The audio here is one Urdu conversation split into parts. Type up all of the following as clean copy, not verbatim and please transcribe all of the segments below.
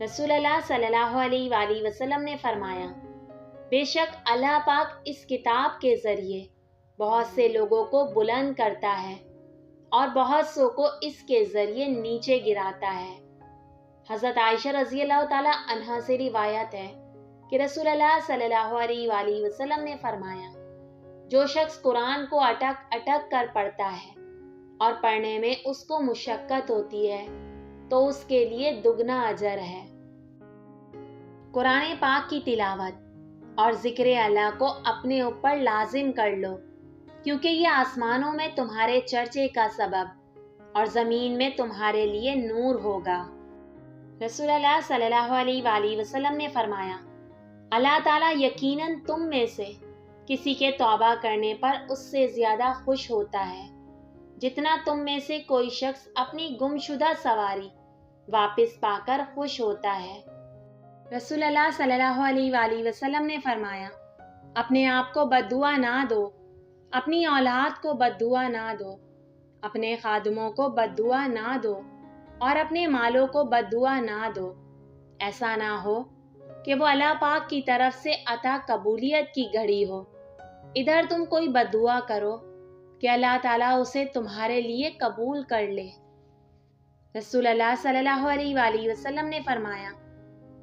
رسول اللہ صلی اللہ علیہ وآلہ وسلم نے فرمایا، بے شک اللہ پاک اس کتاب کے ذریعے بہت سے لوگوں کو بلند کرتا ہے اور بہت سو کو اس کے ذریعے نیچے گراتا ہے۔ حضرت عائشہ رضی اللہ تعالی عنہا سے روایت ہے کہ رسول اللہ صلی اللہ علیہ وآلہ وسلم نے فرمایا، جو شخص قرآن کو اٹک اٹک کر پڑھتا ہے اور پڑھنے میں اس کو مشقت ہوتی ہے تو اس کے لیے دگنا اجر ہے۔ قرآن پاک کی تلاوت اور ذکر اللہ کو اپنے اوپر لازم کر لو، کیونکہ یہ آسمانوں میں تمہارے چرچے کا سبب اور زمین میں تمہارے لیے نور ہوگا۔ رسول اللہ صلی اللہ علیہ وآلہ وسلم نے فرمایا، اللہ تعالیٰ یقیناً تم میں سے کسی کے توبہ کرنے پر اس سے زیادہ خوش ہوتا ہے جتنا تم میں سے کوئی شخص اپنی گمشدہ سواری واپس پا کر خوش ہوتا ہے۔ رسول اللہ صلی اللہ علیہ وآلہ وسلم نے فرمایا، اپنے آپ کو بد دعا نہ دو، اپنی اولاد کو بد دعا نہ دو، اپنے خادموں کو بد دعا نہ دو اور اپنے مالوں کو بد دعا نہ دو۔ ایسا نہ ہو کہ وہ اللہ پاک کی طرف سے عطا قبولیت کی گھڑی ہو، ادھر تم کوئی بد دعا کرو کہ اللہ تعالیٰ اسے تمہارے لیے قبول کر لے۔ رسول اللہ صلی اللہ علیہ وآلہ وسلم نے فرمایا،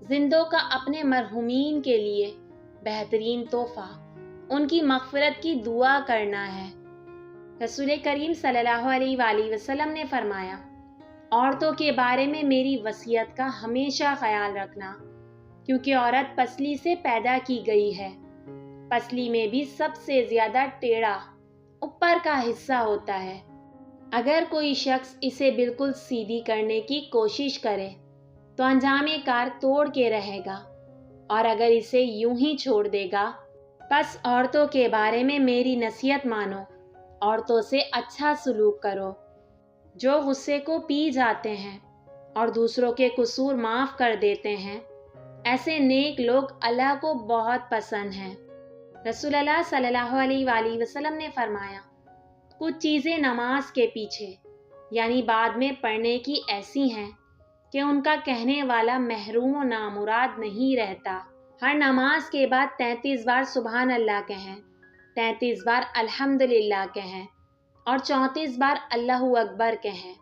زندوں کا اپنے مرحومین کے لیے بہترین تحفہ ان کی مغفرت کی دعا کرنا ہے۔ رسول کریم صلی اللہ علیہ وآلہ وسلم نے فرمایا، عورتوں کے بارے میں میری وصیت کا ہمیشہ خیال رکھنا، کیونکہ عورت پسلی سے پیدا کی گئی ہے، پسلی میں بھی سب سے زیادہ ٹیڑھا اوپر کا حصہ ہوتا ہے۔ اگر کوئی شخص اسے بالکل سیدھی کرنے کی کوشش کرے تو انجام کار توڑ کے رہے گا، اور اگر اسے یوں ہی چھوڑ دے گا، بس عورتوں کے بارے میں میری نصیحت مانو، عورتوں سے اچھا سلوک کرو۔ جو غصے کو پی جاتے ہیں اور دوسروں کے قصور معاف کر دیتے ہیں، ایسے نیک لوگ اللہ کو بہت پسند ہیں۔ رسول اللہ صلی اللہ علیہ وآلہ وسلم نے فرمایا، کچھ چیزیں نماز کے پیچھے یعنی بعد میں پڑھنے کی ایسی ہیں کہ ان کا کہنے والا محروم و نامراد نہیں رہتا۔ ہر نماز کے بعد 33 بار سبحان اللہ کہیں، 33 بار الحمدللہ کہیں اور 34 بار اللہ اکبر کہیں۔